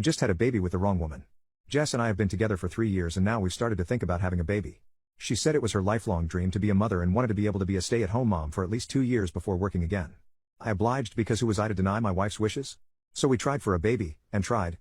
I just had a baby with the wrong woman. Jess and I have been together for 3 years and now we've started to think about having a baby. She said it was her lifelong dream to be a mother and wanted to be able to be a stay-at-home mom for at least 2 years before working again. I obliged because who was I to deny my wife's wishes? So we tried for a baby, and tried.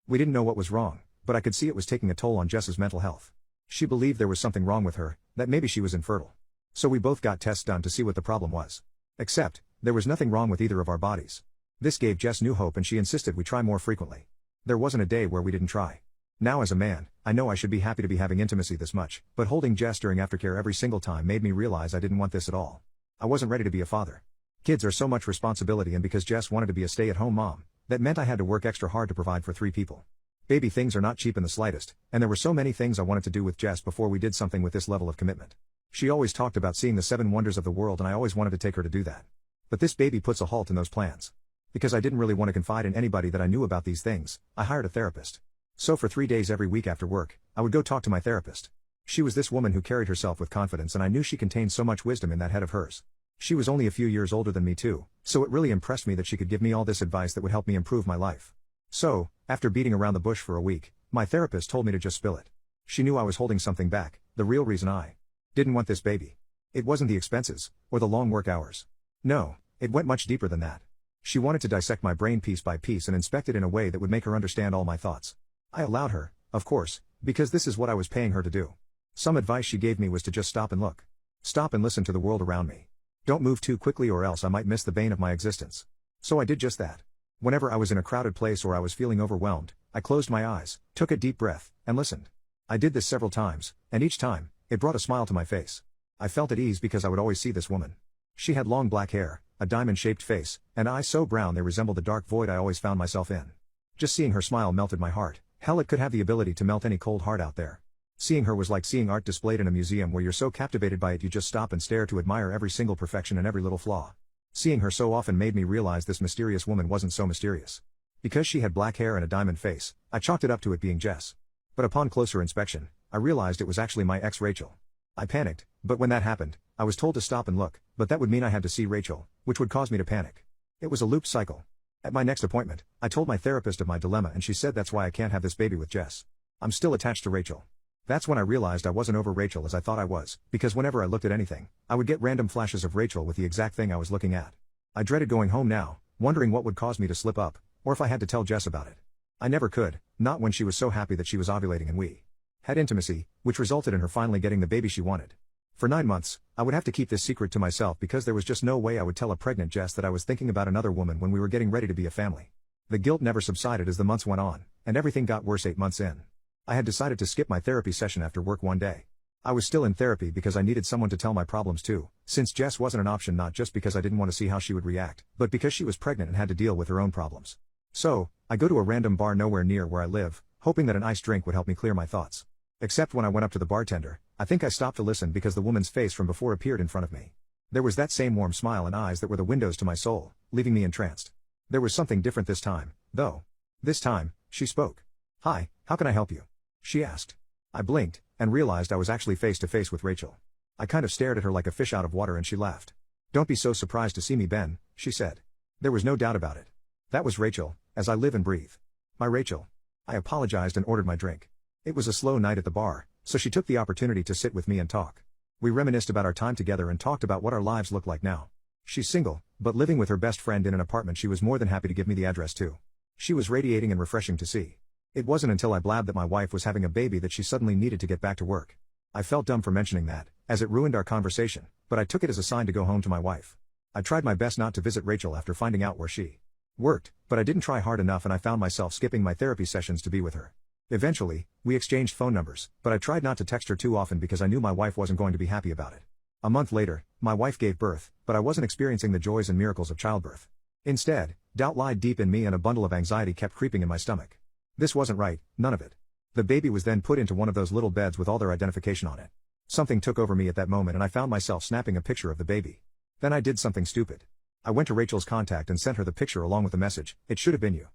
We didn't know what was wrong, but I could see it was taking a toll on Jess's mental health. She believed there was something wrong with her, that maybe she was infertile. So we both got tests done to see what the problem was. Except, there was nothing wrong with either of our bodies. This gave Jess new hope and she insisted we try more frequently. There wasn't a day where we didn't try. Now as a man, I know I should be happy to be having intimacy this much, but holding Jess during aftercare every single time made me realize I didn't want this at all. I wasn't ready to be a father. Kids are so much responsibility, and because Jess wanted to be a stay-at-home mom, that meant I had to work extra hard to provide for 3 people. Baby things are not cheap in the slightest, and there were so many things I wanted to do with Jess before we did something with this level of commitment. She always talked about seeing the 7 wonders of the world and I always wanted to take her to do that. But this baby puts a halt in those plans. Because I didn't really want to confide in anybody that I knew about these things, I hired a therapist. So for 3 days every week after work, I would go talk to my therapist. She was this woman who carried herself with confidence, and I knew she contained so much wisdom in that head of hers. She was only a few years older than me too, so it really impressed me that she could give me all this advice that would help me improve my life. So, after beating around the bush for a week, my therapist told me to just spill it. She knew I was holding something back, the real reason I didn't want this baby. It wasn't the expenses, or the long work hours. No, it went much deeper than that. She wanted to dissect my brain piece by piece and inspect it in a way that would make her understand all my thoughts. I allowed her, of course, because this is what I was paying her to do. Some advice she gave me was to just stop and look. Stop and listen to the world around me. Don't move too quickly or else I might miss the bane of my existence. So I did just that. Whenever I was in a crowded place or I was feeling overwhelmed, I closed my eyes, took a deep breath, and listened. I did this several times, and each time, it brought a smile to my face. I felt at ease because I would always see this woman. She had long black hair, a diamond-shaped face, and eyes so brown they resembled the dark void I always found myself in. Just seeing her smile melted my heart. Hell, it could have the ability to melt any cold heart out there. Seeing her was like seeing art displayed in a museum where you're so captivated by it you just stop and stare to admire every single perfection and every little flaw. Seeing her so often made me realize this mysterious woman wasn't so mysterious. Because she had black hair and a diamond face, I chalked it up to it being Jess. But upon closer inspection, I realized it was actually my ex Rachel. I panicked, but when that happened, I was told to stop and look, but that would mean I had to see Rachel, which would cause me to panic. It was a loop cycle. At my next appointment, I told my therapist of my dilemma and she said that's why I can't have this baby with Jess. I'm still attached to Rachel. That's when I realized I wasn't over Rachel as I thought I was, because whenever I looked at anything, I would get random flashes of Rachel with the exact thing I was looking at. I dreaded going home now, wondering what would cause me to slip up, or if I had to tell Jess about it. I never could, not when she was so happy that she was ovulating and we had intimacy, which resulted in her finally getting the baby she wanted. For 9 months, I would have to keep this secret to myself because there was just no way I would tell a pregnant Jess that I was thinking about another woman when we were getting ready to be a family. The guilt never subsided as the months went on, and everything got worse 8 months in. I had decided to skip my therapy session after work one day. I was still in therapy because I needed someone to tell my problems to, since Jess wasn't an option, not just because I didn't want to see how she would react, but because she was pregnant and had to deal with her own problems. So, I go to a random bar nowhere near where I live, hoping that an iced drink would help me clear my thoughts. Except when I went up to the bartender, I think I stopped to listen because the woman's face from before appeared in front of me. There was that same warm smile and eyes that were the windows to my soul, leaving me entranced. There was something different this time, though. This time, she spoke. "Hi, how can I help you?" she asked. I blinked, and realized I was actually face to face with Rachel. I kind of stared at her like a fish out of water and she laughed. "Don't be so surprised to see me, Ben," she said. There was no doubt about it. That was Rachel, as I live and breathe. My Rachel. I apologized and ordered my drink. It was a slow night at the bar, so she took the opportunity to sit with me and talk. We reminisced about our time together and talked about what our lives look like now. She's single, but living with her best friend in an apartment she was more than happy to give me the address to. She was radiating and refreshing to see. It wasn't until I blabbed that my wife was having a baby that she suddenly needed to get back to work. I felt dumb for mentioning that, as it ruined our conversation, but I took it as a sign to go home to my wife. I tried my best not to visit Rachel after finding out where she worked, but I didn't try hard enough and I found myself skipping my therapy sessions to be with her. Eventually, we exchanged phone numbers, but I tried not to text her too often because I knew my wife wasn't going to be happy about it. A month later, my wife gave birth, but I wasn't experiencing the joys and miracles of childbirth. Instead, doubt lied deep in me and a bundle of anxiety kept creeping in my stomach. This wasn't right, none of it. The baby was then put into one of those little beds with all their identification on it. Something took over me at that moment and I found myself snapping a picture of the baby. Then I did something stupid. I went to Rachel's contact and sent her the picture along with the message, "It should have been you."